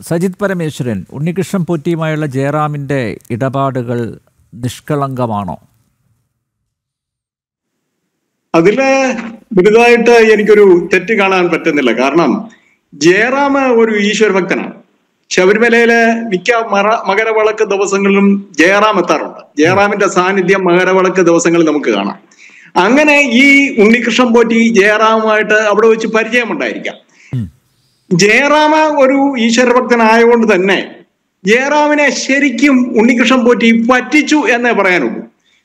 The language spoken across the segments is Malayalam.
സജിത് പരമേശ്വരൻ, ഉണ്ണികൃഷ്ണൻ പോറ്റിയുമായുള്ള ജയറാമിൻ്റെ ഇടപാടുകൾ നിഷ്കളങ്കമാണോ? അതില് വലുതായിട്ട് എനിക്കൊരു തെറ്റ് കാണാൻ പറ്റുന്നില്ല. കാരണം ജയറാം ഒരു ഈശ്വരഭക്തനാണ്. ശബരിമലയിലെ മിക്ക മകരവിളക്ക് ദിവസങ്ങളിലും ജയറാം എത്താറുണ്ട്. ജയറാമിന്റെ സാന്നിധ്യം മകരവിളക്ക് ദിവസങ്ങളിൽ നമുക്ക് കാണാം. അങ്ങനെ ഈ ഉണ്ണികൃഷ്ണൻ പോറ്റി ജയറാമുമായിട്ട് അവിടെ വെച്ച് പരിചയമുണ്ടായിരിക്കാം. ജയറാമ ഒരു ഈശ്വരഭക്തനായതുകൊണ്ട് തന്നെ ജയറാമിനെ ശരിക്കും ഉണ്ണികൃഷ്ണൻ പോറ്റി പറ്റിച്ചു എന്നേ പറയാനുള്ളൂ.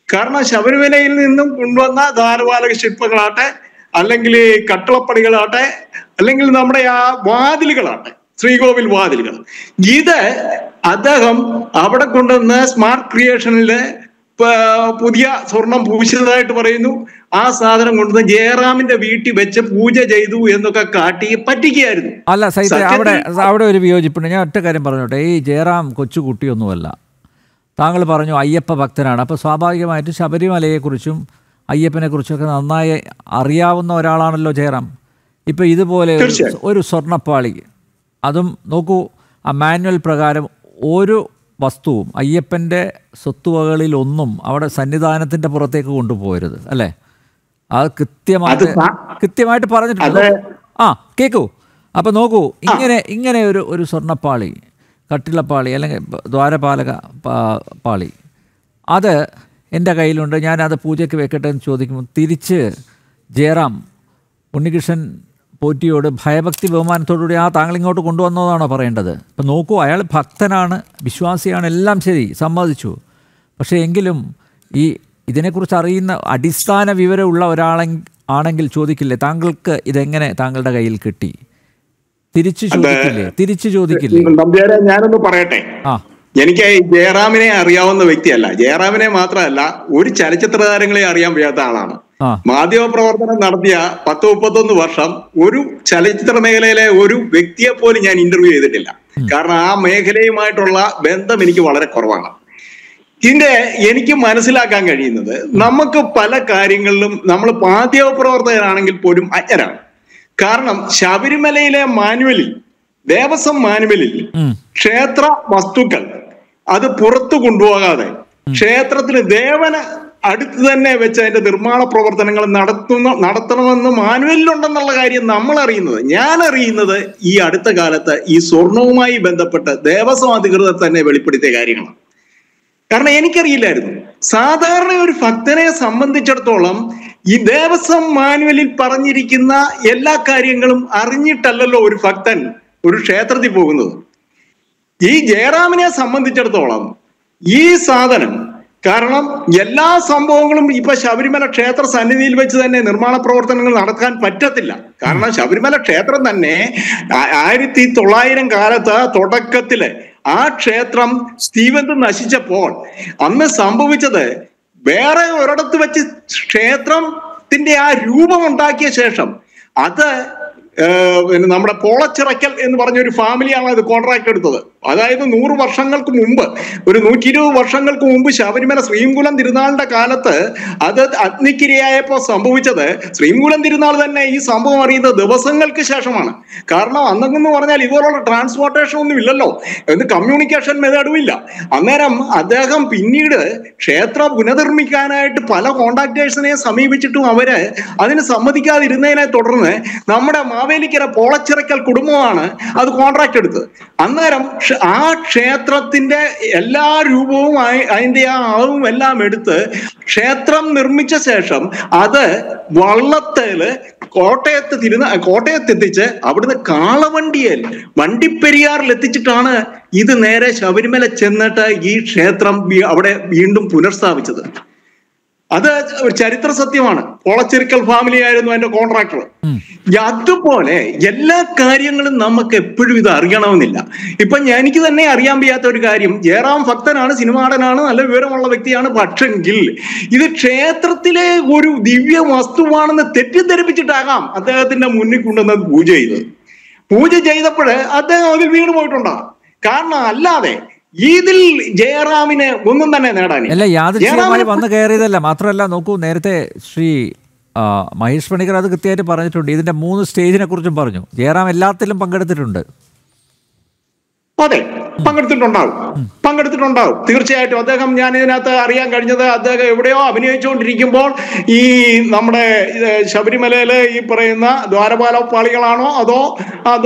കാരണം ശബരിമലയിൽ നിന്നും കൊണ്ടുവന്ന ദ്വാരപാലക ശില്പങ്ങളാട്ടെ, അല്ലെങ്കിൽ കട്ടളപ്പടികളാട്ടെ, അല്ലെങ്കിൽ നമ്മുടെ ആ വാതിലുകളാട്ടെ, ശ്രീകോവിൽ വാതിലുകൾ, ഇത് അദ്ദേഹം അവിടെ കൊണ്ടുവന്ന സ്മാർട്ട് ക്രിയേഷനിലെ പുതിയ സ്വർണം പൂശിയതായിട്ട് പറയുന്നു. ആ സാധനം കൊണ്ടുവന്ന് ജയറാമിന്റെ വീട്ടിൽ വെച്ച് പൂജ ചെയ്തു എന്നൊക്കെ കാട്ടി പറ്റിക്കുകയായിരുന്നു. അല്ല സൈത്തെ, അവിടെ ഒരു വിയോജിപ്പുണ്ട്. ഞാൻ ഒറ്റ കാര്യം പറഞ്ഞോട്ടെ. ഈ ജയറാം കൊച്ചുകുട്ടിയൊന്നുമല്ല. താങ്കൾ പറഞ്ഞു അയ്യപ്പ ഭക്തനാണ്. അപ്പോൾ സ്വാഭാവികമായിട്ടും ശബരിമലയെക്കുറിച്ചും അയ്യപ്പനെക്കുറിച്ചൊക്കെ നന്നായി അറിയാവുന്ന ഒരാളാണല്ലോ ജയറാം. ഇപ്പോൾ ഇതുപോലെ ഒരു സ്വർണ്ണപ്പാളി, അതും നോക്കൂ, ആ മാനുവൽ പ്രകാരം ഒരു വസ്തുവും അയ്യപ്പൻ്റെ സ്വത്തുവകളിലൊന്നും അവിടെ സന്നിധാനത്തിൻ്റെ പുറത്തേക്ക് കൊണ്ടുപോകരുത്, അല്ലേ? അത് കൃത്യമായിട്ട് പറഞ്ഞിട്ടുണ്ട്. ആ കേൾക്കൂ. അപ്പം നോക്കൂ, ഇങ്ങനെ ഒരു സ്വർണ്ണപ്പാളി, കട്ടിളപ്പാളി അല്ലെങ്കിൽ ദ്വാരപാലക പാളി, അത് എൻ്റെ കയ്യിലുണ്ട്, ഞാനത് പൂജയ്ക്ക് വെക്കട്ടെ എന്ന് ചോദിക്കുമ്പോൾ തിരിച്ച് ജയറാം ഉണ്ണികൃഷ്ണൻ പോറ്റിയോട് ഭയഭക്തി ബഹുമാനത്തോടുകൂടി താങ്കൾ ഇങ്ങോട്ട് കൊണ്ടുവന്നതാണോ പറയേണ്ടത്? ഇപ്പം നോക്കൂ, അയാൾ ഭക്തനാണ്, വിശ്വാസിയാണ്, എല്ലാം ശരി, സമ്മതിച്ചു. പക്ഷേ എങ്കിലും ഇതിനെക്കുറിച്ച് അറിയുന്ന അടിസ്ഥാന വിവരമുള്ള ആണെങ്കിൽ ചോദിക്കില്ലേ, താങ്കൾക്ക് ഇതെങ്ങനെ താങ്കളുടെ കയ്യിൽ കിട്ടി? തിരിച്ചു ചോദിക്കില്ലേ? നമ്പ്യാരെ, ഞാനൊന്ന് പറയട്ടെ. എനിക്ക് ജയറാമിനെ അറിയാവുന്ന വ്യക്തിയല്ല. ജയറാമിനെ മാത്രമല്ല, ഒരു ചലച്ചിത്ര താരങ്ങളെ അറിയാൻ വയ്യാത്ത ആളാണ്. മാധ്യമ പ്രവർത്തനം നടത്തിയ 10-31 വർഷം ഒരു ചലച്ചിത്ര മേഖലയിലെ ഒരു വ്യക്തിയെ പോലും ഞാൻ ഇന്റർവ്യൂ ചെയ്തിട്ടില്ല. കാരണം ആ മേഖലയുമായിട്ടുള്ള ബന്ധം എനിക്ക് വളരെ കുറവാണ്. എനിക്ക് മനസ്സിലാക്കാൻ കഴിയുന്നത്, നമുക്ക് പല കാര്യങ്ങളിലും നമ്മൾ മാധ്യമ പ്രവർത്തകരാണെങ്കിൽ പോലും അജ്ഞരാണ്. കാരണം ശബരിമലയിലെ മാനുവലിൽ, ദേവസ്വം മാനുവലിൽ ക്ഷേത്ര വസ്തുക്കൾ അത് പുറത്തു കൊണ്ടുപോകാതെ ക്ഷേത്രത്തിന് ദേവന അടുത്ത് തന്നെ വെച്ച് അതിന്റെ നിർമ്മാണ പ്രവർത്തനങ്ങൾ നടത്തണമെന്ന് മാനുവലിലുണ്ടെന്നുള്ള കാര്യം ഞാൻ അറിയുന്നത് ഈ അടുത്ത കാലത്ത് ഈ സ്വർണവുമായി ബന്ധപ്പെട്ട് ദേവസ്വം അധികൃതർ തന്നെ വെളിപ്പെടുത്തിയ കാര്യങ്ങളാണ്. കാരണം എനിക്കറിയില്ലായിരുന്നു. സാധാരണ ഒരു ഭക്തനെ സംബന്ധിച്ചിടത്തോളം ഈ ദേവസ്വം മാനുവലിൽ പറഞ്ഞിരിക്കുന്ന എല്ലാ കാര്യങ്ങളും അറിഞ്ഞിട്ടല്ലല്ലോ ഒരു ഭക്തൻ ഒരു ക്ഷേത്രത്തിൽ പോകുന്നത്. ഈ ജയറാമിനെ സംബന്ധിച്ചിടത്തോളം ഈ സാധനം, കാരണം എല്ലാ സംഭവങ്ങളും ഇപ്പൊ ശബരിമല ക്ഷേത്ര സന്നിധിയിൽ വെച്ച് തന്നെ നിർമ്മാണ പ്രവർത്തനങ്ങൾ നടത്താൻ പറ്റത്തില്ല. കാരണം ശബരിമല ക്ഷേത്രം തന്നെ 1900 കാലത്ത് തുടക്കത്തില് ആ ക്ഷേത്രം തീവെന്ത് നശിച്ചപ്പോൾ അന്ന് സംഭവിച്ചത്, വേറെ ഒരിടത്ത് വെച്ച് ക്ഷേത്രത്തിന്റെ ആ രൂപം ഉണ്ടാക്കിയ ശേഷം അത് നമ്മുടെ പോളച്ചിറക്കൽ എന്ന് പറഞ്ഞൊരു ഫാമിലിയാണ് അത് കോൺട്രാക്ട് എടുത്തത്. അതായത് 100 വർഷങ്ങൾക്ക് മുമ്പ്, ഒരു 120 വർഷങ്ങൾക്ക് മുമ്പ് ശബരിമല ശ്രീകുലം തിരുനാളിന്റെ കാലത്ത് അത് അഗ്നിക്കിരയായപ്പോൾ സംഭവിച്ചത്. ശ്രീകുലം തിരുനാൾ തന്നെ ഈ സംഭവം അറിയുന്നത് ദിവസങ്ങൾക്ക് ശേഷമാണ്. കാരണം അന്നെന്ന് പറഞ്ഞാൽ ഇതുപോലുള്ള ട്രാൻസ്പോർട്ടേഷൻ ഒന്നും ഇല്ലല്ലോ, കമ്മ്യൂണിക്കേഷൻ മെത്തേഡും ഇല്ല. അന്നേരം അദ്ദേഹം പിന്നീട് ക്ഷേത്രം പുനർനിർമ്മിക്കാനായിട്ട് പല കോൺട്രാക്ടേഴ്സിനെ സമീപിച്ചിട്ടും അവര് അതിന് സമ്മതിക്കാതിരുന്നതിനെ തുടർന്ന് നമ്മുടെ മാവേലിക്കര പോളച്ചിറക്കൽ കുടുംബമാണ് അത് കോൺട്രാക്ട് എടുത്തത്. അന്നേരം ആ ക്ഷേത്രത്തിന്റെ എല്ലാ രൂപവും അതിന്റെ ആ അളവും എല്ലാം എടുത്ത് ക്ഷേത്രം നിർമ്മിച്ച ശേഷം അത് വള്ളത്തേല് കോട്ടയത്തെത്തിച്ച് അവിടുന്ന് കാളവണ്ടിയിൽ വണ്ടിപ്പെരിയാറിൽ എത്തിച്ചിട്ടാണ് ഇത് നേരെ ശബരിമല ചെന്നിട്ട് ഈ ക്ഷേത്രം അവിടെ വീണ്ടും പുനഃസ്ഥാപിച്ചത്. അത് ഒരു ചരിത്ര സത്യമാണ്. പോളച്ചിറക്കൽ ഫാമിലി ആയിരുന്നു അതിന്റെ കോൺട്രാക്ടർ. അതുപോലെ എല്ലാ കാര്യങ്ങളും നമുക്ക് എപ്പോഴും ഇത് അറിയണമെന്നില്ല. ഇപ്പൊ എനിക്ക് തന്നെ അറിയാൻ വയ്യാത്ത ഒരു കാര്യം, ജയറാം ഭക്തനാണ്, സിനിമാടനാണ്, നല്ല വിവരമുള്ള വ്യക്തിയാണ്. പക്ഷെങ്കിൽ ഇത് ക്ഷേത്രത്തിലെ ഒരു ദിവ്യ വസ്തുവാണെന്ന് തെറ്റിദ്ധരിപ്പിച്ചിട്ടാകാം അദ്ദേഹത്തിന്റെ മുന്നിൽ കൊണ്ടുവന്ന് പൂജ ചെയ്തപ്പോൾ അദ്ദേഹം അതിൽ വീണ് പോയിട്ടുണ്ടാകും. കാരണം അല്ലാതെ ഇതിൽ ജയറാമിന് ഒന്നും തന്നെ നേടാനില്ല. യാദൃച്ഛികമായി വന്നു കയറിയതല്ല. മാത്രമല്ല, നോക്കൂ, നേരത്തെ ശ്രീ മഹേഷ് പണിക്കർ അത് കൃത്യമായിട്ട് പറഞ്ഞിട്ടുണ്ട്. ഇതിന്റെ 3 സ്റ്റേജിനെ കുറിച്ചും പറഞ്ഞു. ജയറാം എല്ലാത്തിലും പങ്കെടുത്തിട്ടുണ്ട്. അതെ, പങ്കെടുത്തിട്ടുണ്ടാവും തീർച്ചയായിട്ടും. അദ്ദേഹം, ഞാൻ ഇതിനകത്ത് അറിയാൻ കഴിഞ്ഞത്, അദ്ദേഹം എവിടെയോ അഭിനയിച്ചുകൊണ്ടിരിക്കുമ്പോൾ ഈ നമ്മുടെ ശബരിമലയില് ഈ പറയുന്ന ദ്വാരപാലപാളികളാണോ അതോ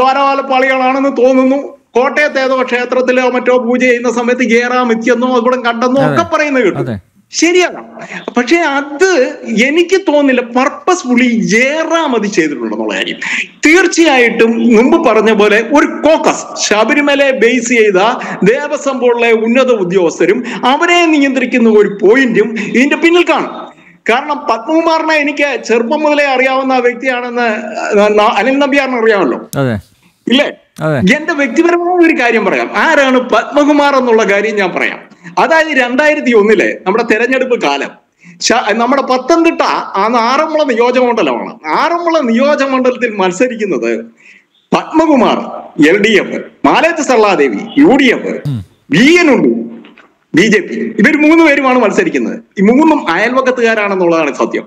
ദ്വാരപാലപാളികളാണെന്ന് തോന്നുന്നു, കോട്ടയത്ത് ഏതോ ക്ഷേത്രത്തിലോ മറ്റോ പൂജ ചെയ്യുന്ന സമയത്ത് ജയറാം എത്തിയെന്നോ ഇവിടെ കണ്ടെന്നോ ഒക്കെ പറയുന്നത് കേട്ടു. ശരിയാണ്. പക്ഷെ അത് എനിക്ക് തോന്നില്ല പർപ്പസ്ഫുള്ളി ജയറാം അത് ചെയ്തിട്ടുണ്ടെന്നുള്ള കാര്യം. തീർച്ചയായിട്ടും മുമ്പ് പറഞ്ഞ പോലെ ഒരു കോക്കസ്, ശബരിമലയെ ബേസ് ചെയ്ത ദേവസ്വം ബോർഡിലെ ഉന്നത ഉദ്യോഗസ്ഥരും അവരെ നിയന്ത്രിക്കുന്ന ഒരു പോയിന്റും ഇതിന്റെ പിന്നിൽ കാണും. കാരണം പത്മകുമാറിനെ എനിക്ക് ചെറുപ്പം മുതലേ അറിയാവുന്ന വ്യക്തിയാണെന്ന് അനിൽ നമ്പ്യാറിന് അറിയാമല്ലോ, ഇല്ലേ? എന്റെ വ്യക്തിപരമായ ഒരു കാര്യം പറയാം. ആരാണ് പത്മകുമാർ എന്നുള്ള കാര്യം ഞാൻ പറയാം. അതായത് 2001 നമ്മുടെ തെരഞ്ഞെടുപ്പ് കാലം, നമ്മുടെ പത്തനംതിട്ട ആറന്മുള നിയോജകമണ്ഡലമാണ്. ആറന്മുള നിയോജകമണ്ഡലത്തിൽ മത്സരിക്കുന്നത് Padmakumar LDF, മാലയത്ത് Saraladevi UDF, VN ഉണ്ട് BJP. ഇവർ 3 പേരുമാണ് മത്സരിക്കുന്നത്. ഈ 3ഉം അയൽവക്കത്തുകാരാണെന്നുള്ളതാണ് സത്യം.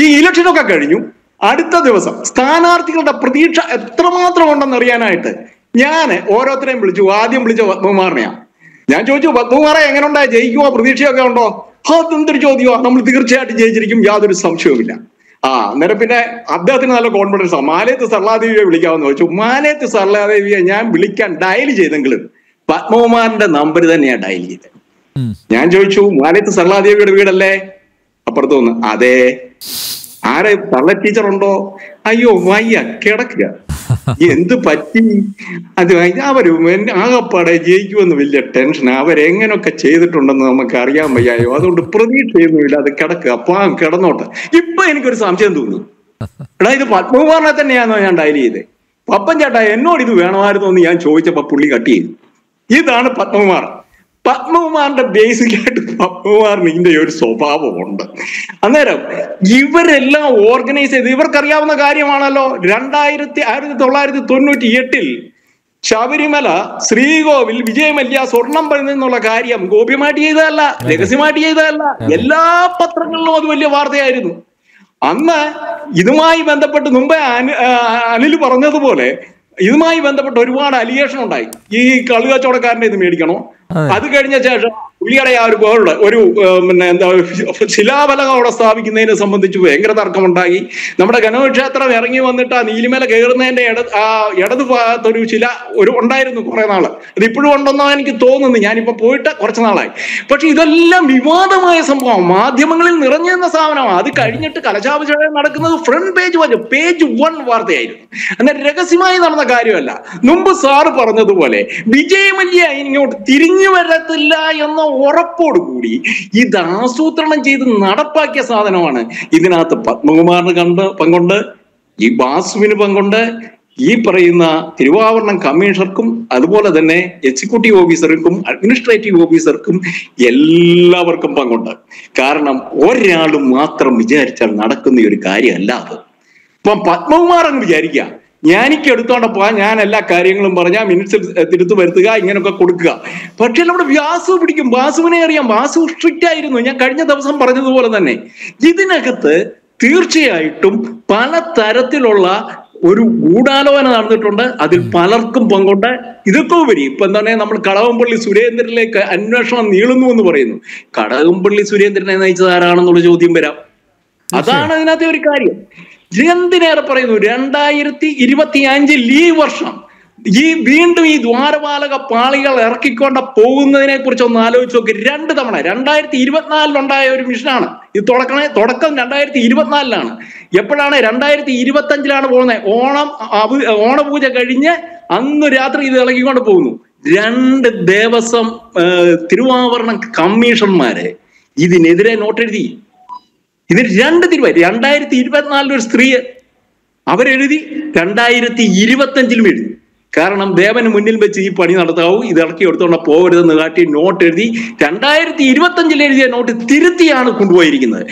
ഈ ഇലക്ഷനൊക്കെ കഴിഞ്ഞു. അടുത്ത ദിവസം സ്ഥാനാർത്ഥികളുടെ പ്രതീക്ഷ എത്രമാത്രം ഉണ്ടെന്ന് അറിയാനായിട്ട് ഞാൻ ഓരോരുത്തരെയും വിളിച്ചു. ആദ്യം വിളിച്ച പത്മകുമാറിനെയാ. ഞാൻ ചോദിച്ചു, പത്മകുമാറെ എങ്ങനെ ഉണ്ടായി, ജയിക്കുമോ, പ്രതീക്ഷയൊക്കെ ഉണ്ടോ? അതെന്തൊരു ചോദ്യമോ, നമ്മൾ തീർച്ചയായിട്ടും ജയിച്ചിരിക്കും, യാതൊരു സംശയവുമില്ല. അന്നേരം പിന്നെ അദ്ദേഹത്തിന് നല്ല കോൺഫിഡൻസ്. മാലയത്ത് സരളാദേവിയെ വിളിക്കാമെന്ന് ചോദിച്ചു. മാലയത്ത് സരളാദേവിയെ ഞാൻ വിളിക്കാൻ ഡയൽ ചെയ്തെങ്കിലും പത്മകുമാറിന്റെ നമ്പർ തന്നെയാണ് ഡയൽ ചെയ്തത്. ഞാൻ ചോദിച്ചു, മാലയത്ത് സരളാദേവിയുടെ വീടല്ലേ? അപ്പുറത്ത് വന്ന്, അതെ. ആരെ, തള്ള ടീച്ചർ ഉണ്ടോ? അയ്യോ വയ്യ, കിടക്കുക. എന്ത് പറ്റി? അത് അവര് ആകപ്പാടെ ജയിക്കുമെന്ന് വലിയ ടെൻഷൻ. അവരെങ്ങനൊക്കെ ചെയ്തിട്ടുണ്ടെന്ന് നമുക്ക് അറിയാൻ വയ്യായോ, അതുകൊണ്ട് പ്രതീക്ഷയൊന്നുമില്ല, അത് കിടക്കുക, പാവം കിടന്നോട്ടെ. ഇപ്പൊ എനിക്കൊരു സംശയം തോന്നി, എടാ ഇത് പത്മകുമാറിനെ തന്നെയാണോ ഞാൻ ഡയൽ ചെയ്തത്? പപ്പൻ ചേട്ടാ എന്നോട് ഇത് വേണമായിരുന്നു എന്ന് ഞാൻ ചോദിച്ചപ്പോ പുള്ളി കട്ട് ചെയ്തു. ഇതാണ് പത്മകുമാർ. പത്മകുമാറിന്റെ ബേസിക്കായിട്ട് പത്മകുമാറിന് ഇതിന്റെ ഒരു സ്വഭാവമുണ്ട്. അന്നേരം ഇവരെല്ലാം ഓർഗനൈസ് ചെയ്ത്, ഇവർക്കറിയാവുന്ന കാര്യമാണല്ലോ, 1998 ശബരിമല ശ്രീകോവിൽ വിജയമല്യ സ്വർണം പണിതെന്നുള്ള കാര്യം ഗോപ്യമായിട്ട് ചെയ്തതല്ല, രഹസ്യമായിട്ട് ചെയ്തതല്ല. എല്ലാ പത്രങ്ങളിലും അത് വലിയ വാർത്തയായിരുന്നു. അന്ന് ഇതുമായി ബന്ധപ്പെട്ട് മുമ്പേ അനിൽ പറഞ്ഞതുപോലെ ഇതുമായി ബന്ധപ്പെട്ട് ഒരുപാട് അലിഗേഷൻ ഉണ്ടായി. ഈ കള്ളുകച്ചവടക്കാരന്റെ ഇത് മേടിക്കണോ, അത് കഴിഞ്ഞ ശേഷം പുള്ളിയുടെ ആ ഒരു പിന്നെ എന്താ ശിലാഫലകം അവിടെ സ്ഥാപിക്കുന്നതിനെ സംബന്ധിച്ച് ഭയങ്കര തർക്കമുണ്ടായി. നമ്മുടെ ഗണക്ഷേത്രം ഇറങ്ങി വന്നിട്ട് ആ നീലിമല കയറുന്നതിന്റെ ഇടത് ഭാഗത്തൊരു ഒരു ഉണ്ടായിരുന്നു കുറെ നാള്. അത് ഇപ്പോഴും ഉണ്ടെന്നോ എനിക്ക് തോന്നുന്നു, ഞാനിപ്പോ പോയിട്ട് കുറച്ച് നാളായി. പക്ഷെ ഇതെല്ലാം വിവാദമായ സംഭവം, മാധ്യമങ്ങളിൽ നിറഞ്ഞിരുന്ന സാധനമാണ്. അത് കഴിഞ്ഞിട്ട് കലശാഭിഷേകം നടക്കുന്നത് ഫ്രണ്ട് പേജ് 1 വാർത്തയായിരുന്നു. എന്നാൽ രഹസ്യമായി നടന്ന കാര്യമല്ല. മുമ്പ് സാറ് പറഞ്ഞതുപോലെ വിജയമല്യ ഇങ്ങോട്ട് തിരിഞ്ഞു വരത്തില്ല എന്ന ഉറപ്പോടുകൂടി ഇത് ആസൂത്രണം ചെയ്ത് നടപ്പാക്കിയ സാധനമാണ്. ഇതിനകത്ത് പത്മകുമാറിന് പങ്കുണ്ട്, ഈ വാസുവിന് പങ്കുണ്ട്, ഈ പറയുന്ന തിരുവാഭരണം കമ്മീഷണർക്കും അതുപോലെ തന്നെ എക്സിക്യൂട്ടീവ് ഓഫീസർക്കും അഡ്മിനിസ്ട്രേറ്റീവ് ഓഫീസർക്കും എല്ലാവർക്കും പങ്കുണ്ട്. കാരണം ഒരാൾ മാത്രം വിചാരിച്ചാൽ നടക്കുന്ന ഒരു കാര്യമല്ല അത്. ഇപ്പം പത്മകുമാർ എന്ന് വിചാരിക്കുക, ഞാനിക്ക് എടുത്തോണ്ടപ്പോ ഞാൻ എല്ലാ കാര്യങ്ങളും പറഞ്ഞാൽ മിനിറ്റ്സിൽ തിരുത്തു വരുത്തുക, ഇങ്ങനെയൊക്കെ കൊടുക്കുക. പക്ഷെ നമ്മുടെ വാസു പിടിക്കും. വാസുവിനെ അറിയാം, വാസു സ്ട്രിക്റ്റ് ആയിരുന്നു. ഞാൻ കഴിഞ്ഞ ദിവസം പറഞ്ഞതുപോലെ തന്നെ ഇതിനകത്ത് തീർച്ചയായിട്ടും പല തരത്തിലുള്ള ഒരു ഗൂഢാലോചന നടന്നിട്ടുണ്ട്. അതിൽ പലർക്കും പങ്കുണ്ട്. ഇതൊക്കെ ഉപരി ഇപ്പൊ എന്താണ്, നമ്മൾ കടകംപള്ളി സുരേന്ദ്രനിലേക്ക് അന്വേഷണം നീളുന്നു എന്ന് പറയുന്നു. കടകംപള്ളി സുരേന്ദ്രനെ നയിച്ചത് ആരാണെന്നുള്ള ചോദ്യം വരാം. അതാണ് അതിനകത്തെ ഒരു കാര്യം. എന്തിനേറെ പറയുന്നു, 2025 ഈ വർഷം വീണ്ടും ഈ ദ്വാരപാലക പാളികൾ ഇറക്കിക്കൊണ്ട് പോകുന്നതിനെ കുറിച്ച് ഒന്ന് ആലോചിച്ച് നോക്കി. 2 തവണ 2024 ഒരു മിഷനാണ് ഇത്. തുടക്കം 2024 എപ്പോഴാണ്? 2025 പോകുന്നത്. ഓണപൂജ കഴിഞ്ഞ് അന്ന് രാത്രി ഇത് ഇളക്കിക്കൊണ്ട് പോകുന്നു. 2 ദേവസ്വം തിരുവാഭരണ കമ്മീഷണർമാരെ ഇതിനെതിരെ നോട്ടെഴുതി. ഇതിന് 2 തിരുവായി. 2024 ഒരു സ്ത്രീ അവരെഴുതി, 2025 എഴുതി. കാരണം ദേവന് മുന്നിൽ വെച്ച് ഈ പണി നടത്താവൂ, ഇത് ഇറക്കി എടുത്തോണ്ട് പോകരുതെന്ന് കാട്ടി നോട്ട് എഴുതി. 2025 എഴുതിയ നോട്ട് തിരുത്തിയാണ് കൊണ്ടുപോയിരിക്കുന്നത്.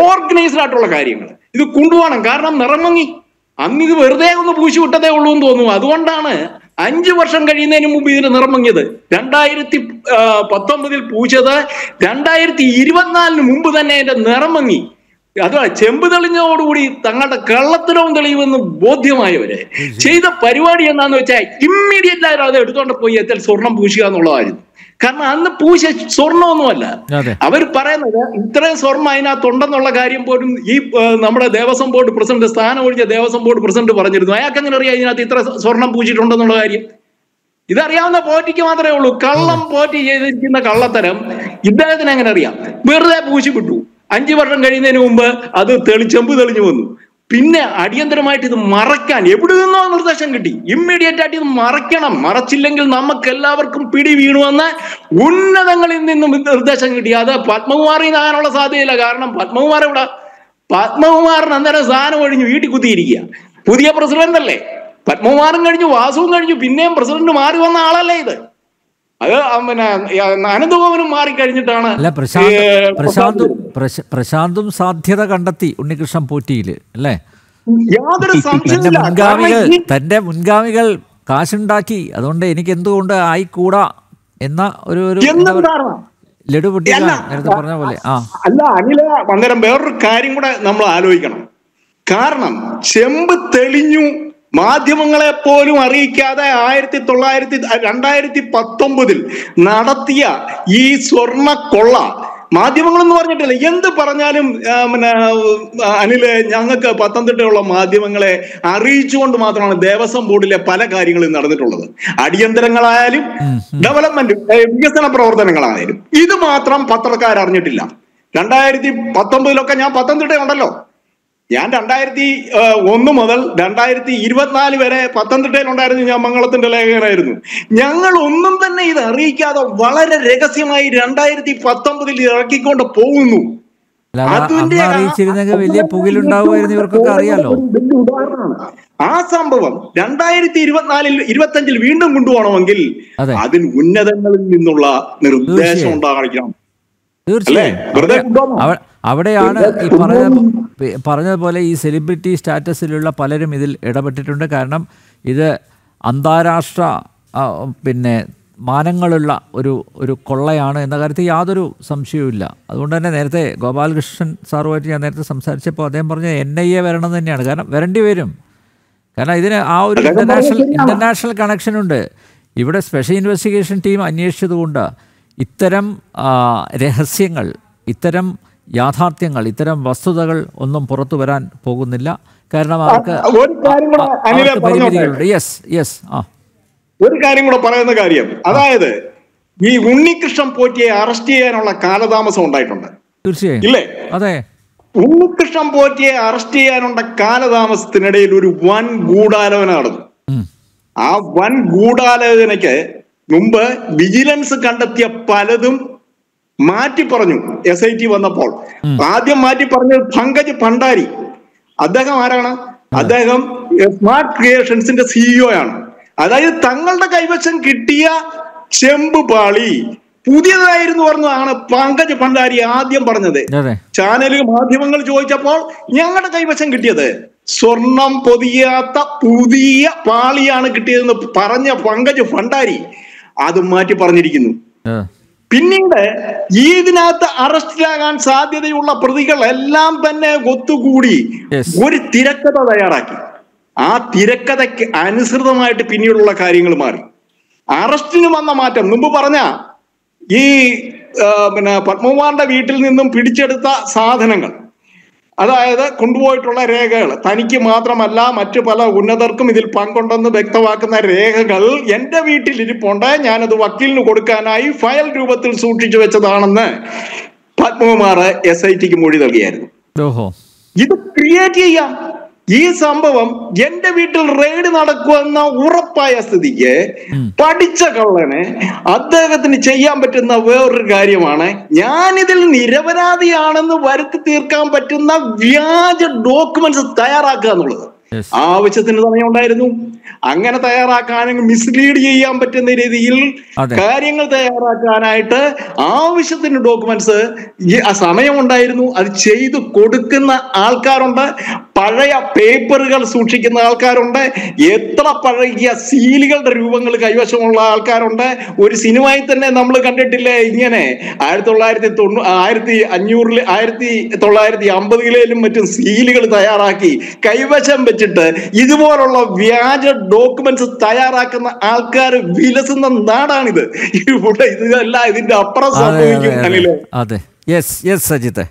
ഓർഗനൈസ്ഡ് ആയിട്ടുള്ള കാര്യങ്ങൾ ഇത് കൊണ്ടുപോകണം. കാരണം നിറമങ്ങി അന്ന് ഇത് വെറുതെ ഒന്ന് പൂശി വിട്ടതേ ഉള്ളൂ എന്ന് തോന്നുന്നു. അതുകൊണ്ടാണ് 5 വർഷം കഴിയുന്നതിന് മുമ്പ് ഇതിന് നിറം മങ്ങിയത്. 2019 പൂച്ചത് 2024 മുമ്പ് തന്നെ അതിന്റെ നിറം മങ്ങി. അഥവാ ചെമ്പ് തെളിഞ്ഞതോടുകൂടി തങ്ങളുടെ കള്ളത്തരവും തെളിയുമെന്ന് ബോധ്യമായവരെ ചെയ്ത പരിപാടി എന്താന്ന് വെച്ചാൽ ഇമ്മീഡിയറ്റ് ആയിട്ട് അത് എടുത്തോണ്ട് പോയി എത്തൽ സ്വർണം പൂശുക എന്നുള്ളതായിരുന്നു. കാരണം അന്ന് പൂശ സ്വർണ്ണമൊന്നുമല്ല. അവർ പറയുന്നത് ഇത്രയും സ്വർണ്ണം അതിനകത്തുണ്ടെന്നുള്ള കാര്യം പോലും ഈ നമ്മുടെ ദേവസ്വം ബോർഡ് പ്രസിഡന്റ്, സ്ഥാനം ഒഴിഞ്ഞ ദേവസ്വം ബോർഡ് പ്രസിഡന്റ് പറഞ്ഞിരുന്നു. അയാൾക്ക് എങ്ങനെ അറിയാം ഇതിനകത്ത് ഇത്ര സ്വർണം പൂശിയിട്ടുണ്ടെന്നുള്ള കാര്യം? ഇതറിയാവുന്ന പോറ്റിക്ക് മാത്രമേ ഉള്ളൂ. കള്ളം പോറ്റി ചെയ്തിരിക്കുന്ന കള്ളത്തരം ഇദ്ദേഹത്തിന് എങ്ങനെ അറിയാം? വെറുതെ പൂശി വിട്ടു. 5 വർഷം കഴിയുന്നതിന് മുമ്പ് അത് ചെമ്പ് തെളിഞ്ഞു വന്നു. പിന്നെ അടിയന്തരമായിട്ട് ഇത് മറയ്ക്കാൻ എവിടെ നിന്നോ നിർദ്ദേശം കിട്ടി. ഇമ്മീഡിയറ്റ് ആയിട്ട് ഇത് മറയ്ക്കണം, മറച്ചില്ലെങ്കിൽ നമുക്ക് എല്ലാവർക്കും പിടി വീണുവെന്ന് ഉന്നതങ്ങളിൽ നിന്നും നിർദ്ദേശം കിട്ടി. അത് പത്മകുമാറിൽ നിന്നാകാനുള്ള സാധ്യതയില്ല. കാരണം പത്മകുമാറിന് അന്നേരം സ്ഥാനം ഒഴിഞ്ഞ് വീട്ടിൽ കുത്തിയിരിക്കുക. പുതിയ പ്രസിഡന്റ് അല്ലേ? പത്മകുമാറും കഴിഞ്ഞു, വാസുവും കഴിഞ്ഞു, പിന്നെയും പ്രസിഡന്റ് മാറി വന്ന ആളല്ലേ ഇത്? അത് പിന്നെ അനന്തഗോപനും മാറിക്കഴിഞ്ഞിട്ടാണ്. പ്രശാന്തും സാധ്യത കണ്ടെത്തി ഉണ്ണികൃഷ്ണൻ പോറ്റിയില് അല്ലേ? യാതൊരു സംശയമില്ല. തന്റെ മുൻഗാമികൾ കാശുണ്ടാക്കി, അതുകൊണ്ട് എനിക്ക് എന്തുകൊണ്ട് ആയിക്കൂടാ എന്ന ഒരു ലഡു പൊട്ടി നേരത്തെ പറഞ്ഞ പോലെ. അല്ല അനില, അന്നേരം വേറൊരു കാര്യം കൂടെ നമ്മൾ ആലോചിക്കണം. കാരണം ചെമ്പ് തെളിഞ്ഞു മാധ്യമങ്ങളെ പോലും അറിയിക്കാതെ 2019 നടത്തിയ ഈ സ്വർണ്ണ കൊള്ള മാധ്യമങ്ങളെന്ന് പറഞ്ഞിട്ടില്ല, എന്ത് പറഞ്ഞാലും പിന്നെ അനില്, ഞങ്ങൾക്ക് പത്തനംതിട്ടയുള്ള മാധ്യമങ്ങളെ അറിയിച്ചുകൊണ്ട് മാത്രമാണ് ദേവസ്വം ബോർഡിലെ പല കാര്യങ്ങളും നടന്നിട്ടുള്ളത്. അടിയന്തരങ്ങളായാലും ഡെവലപ്മെന്റ് വികസന പ്രവർത്തനങ്ങളായാലും ഇത് മാത്രം പത്രക്കാർ അറിഞ്ഞിട്ടില്ല. 2019 ഞാൻ പത്തനംതിട്ട ഉണ്ടല്ലോ. ഞാൻ 2001 മുതൽ 2024 വരെ പത്തനംതിട്ടയിലുണ്ടായിരുന്നു. ഞാൻ മംഗളത്തിന്റെ ലേഖകനായിരുന്നു. ഞങ്ങൾ ഒന്നും തന്നെ ഇത് അറിയിക്കാതെ വളരെ രഹസ്യമായി 2019 ഇറക്കിക്കൊണ്ട് പോകുന്നു. വലിയ പുകിലുണ്ടാവുമായിരുന്നു, ഇവർക്കൊക്കെ അറിയാലോ. ആ സംഭവം 2024-25 വീണ്ടും കൊണ്ടുപോകണമെങ്കിൽ അതിന് ഉന്നതങ്ങളിൽ നിന്നുള്ള നിർദ്ദേശം ഉണ്ടാകണം. അവിടെയാണ് ഈ പറഞ്ഞതുപോലെ ഈ സെലിബ്രിറ്റി സ്റ്റാറ്റസിലുള്ള പലരും ഇതിൽ ഇടപെട്ടിട്ടുണ്ട്. കാരണം ഇത് അന്താരാഷ്ട്ര പിന്നെ മാനങ്ങളുള്ള ഒരു കൊള്ളയാണ് എന്ന കാര്യത്തിൽ യാതൊരു സംശയവുമില്ല. അതുകൊണ്ട് തന്നെ നേരത്തെ ഗോപാലകൃഷ്ണൻ സാറുമായിട്ട് ഞാൻ നേരത്തെ സംസാരിച്ചപ്പോൾ അദ്ദേഹം പറഞ്ഞ NIA വരണം തന്നെയാണ്. കാരണം വരേണ്ടി വരും. കാരണം ഇതിന് ആ ഒരു ഇന്റർനാഷണൽ കണക്ഷനുണ്ട്. ഇവിടെ സ്പെഷ്യൽ ഇൻവെസ്റ്റിഗേഷൻ ടീം അന്വേഷിച്ചതുകൊണ്ട് ഇത്തരം രഹസ്യങ്ങൾ, ഇത്തരം യാഥാർത്ഥ്യങ്ങൾ, ഇത്തരം വസ്തുതകൾ ഒന്നും പുറത്തു വരാൻ പോകുന്നില്ല. കാരണം അവർക്ക് പരിമിതികളുണ്ട്. ഒരു കാര്യം കൂടെ പറയുന്ന കാര്യം, അതായത് ഈ ഉണ്ണികൃഷ്ണൻ പോറ്റിയെ അറസ്റ്റ് ചെയ്യാനുള്ള കാലതാമസം ഉണ്ടായിട്ടുണ്ട്. തീർച്ചയായും ഇല്ലേ? അതെ. ഉണ്ണികൃഷ്ണൻ പോറ്റിയെ അറസ്റ്റ് ചെയ്യാനുള്ള കാലതാമസത്തിനിടയിൽ ഒരു വൻ ഗൂഢാലോചന നടന്നു. ആ വൻ ഗൂഢാലോചനയ്ക്ക് മുമ്പ് വിജിലൻസ് കണ്ടെത്തിയ പലതും മാറ്റി പറഞ്ഞു. SIT വന്നപ്പോൾ ആദ്യം മാറ്റി പറഞ്ഞത് പങ്കജ് ഭണ്ഡാരി. അദ്ദേഹം ആരാണ്? അദ്ദേഹം സ്മാർട്ട് ക്രിയേഷൻസിന്റെ CEO ആണ്. അതായത് തങ്ങളുടെ കൈവശം കിട്ടിയ ചെമ്പ് പാളി പുതിയതായിരുന്നു പറഞ്ഞതാണ് പങ്കജ് ഭണ്ഡാരി ആദ്യം പറഞ്ഞത്. ചാനല് മാധ്യമങ്ങൾ ചോദിച്ചപ്പോൾ ഞങ്ങളുടെ കൈവശം കിട്ടിയത് സ്വർണം പൊതിയാത്ത പുതിയ പാളിയാണ് കിട്ടിയതെന്ന് പറഞ്ഞ പങ്കജ് ഭണ്ഡാരി അത് മാറ്റി പറഞ്ഞിരിക്കുന്നു. പിന്നീട് ഇതിനകത്ത് അറസ്റ്റിലാകാൻ സാധ്യതയുള്ള പ്രതികൾ എല്ലാം തന്നെ ഒത്തുകൂടി ഒരു തിരക്കഥ തയ്യാറാക്കി. ആ തിരക്കഥയ്ക്ക് അനുസൃതമായിട്ട് പിന്നീടുള്ള കാര്യങ്ങൾ മാറി. അറസ്റ്റിന് വന്ന മാറ്റം മുമ്പ് പറഞ്ഞ ഈ പിന്നെ പത്മകുമാറിന്റെ വീട്ടിൽ നിന്നും പിടിച്ചെടുത്ത സാധനങ്ങൾ, അതായത് കൊണ്ടുപോയിട്ടുള്ള രേഖകൾ, തനിക്ക് മാത്രമല്ല മറ്റു പല ഉന്നതർക്കും ഇതിൽ പങ്കുണ്ടെന്ന് വ്യക്തമാക്കുന്ന രേഖകൾ എന്റെ വീട്ടിൽ ഇരിപ്പുണ്ട്, ഞാനത് വക്കീലിന് കൊടുക്കാനായി ഫയൽ രൂപത്തിൽ സൂക്ഷിച്ചു വെച്ചതാണെന്ന് പത്മകുമാർ SITക്ക് മൊഴി നൽകിയായിരുന്നു. ഇത് ക്രിയേറ്റ് ചെയ്യാം. ഈ സംഭവം എന്റെ വീട്ടിൽ റെയ്ഡ് നടക്കുമെന്ന ഉറപ്പായ സ്ഥിതിക്ക് പഠിച്ച കള്ളന് അദ്ദേഹത്തിന് ചെയ്യാൻ പറ്റുന്ന വേറൊരു കാര്യമാണ് ഞാനിതിൽ നിരപരാധിയാണെന്ന് വരുത്തി തീർക്കാൻ പറ്റുന്ന വ്യാജ ഡോക്യുമെന്റ്സ് തയ്യാറാക്കുക എന്നുള്ളത്. ആവശ്യത്തിന് സമയം ഉണ്ടായിരുന്നു. അങ്ങനെ തയ്യാറാക്കാനും മിസ്ലീഡ് ചെയ്യാൻ പറ്റുന്ന രീതിയിൽ കാര്യങ്ങൾ തയ്യാറാക്കാനായിട്ട് ആവശ്യത്തിന് ഡോക്യുമെന്റ്സ് സമയം ഉണ്ടായിരുന്നു. അത് ചെയ്തു കൊടുക്കുന്ന ആൾക്കാരുണ്ട്. പഴയ പേപ്പറുകൾ സൂക്ഷിക്കുന്ന ആൾക്കാരുണ്ട്, എത്ര പഴകിയ സീലുകളുടെ രൂപങ്ങൾ കൈവശമുള്ള ആൾക്കാരുണ്ട്. ഒരു സിനിമയിൽ തന്നെ നമ്മൾ കണ്ടിട്ടില്ലേ ഇങ്ങനെ 1950-കളിലും മറ്റും സീലുകൾ തയ്യാറാക്കി കൈവശം വെച്ചിട്ട് ഇതുപോലുള്ള വ്യാജ ഡോക്യുമെന്റ്സ് തയ്യാറാക്കുന്ന ആൾക്കാർ വിലസുന്ന നാടാണിത്. ഇവിടെ ഇതല്ല, ഇതിന്റെ അപ്പുറം സംഭവിക്കും. അതെ, യെസ് സജിത്തെ.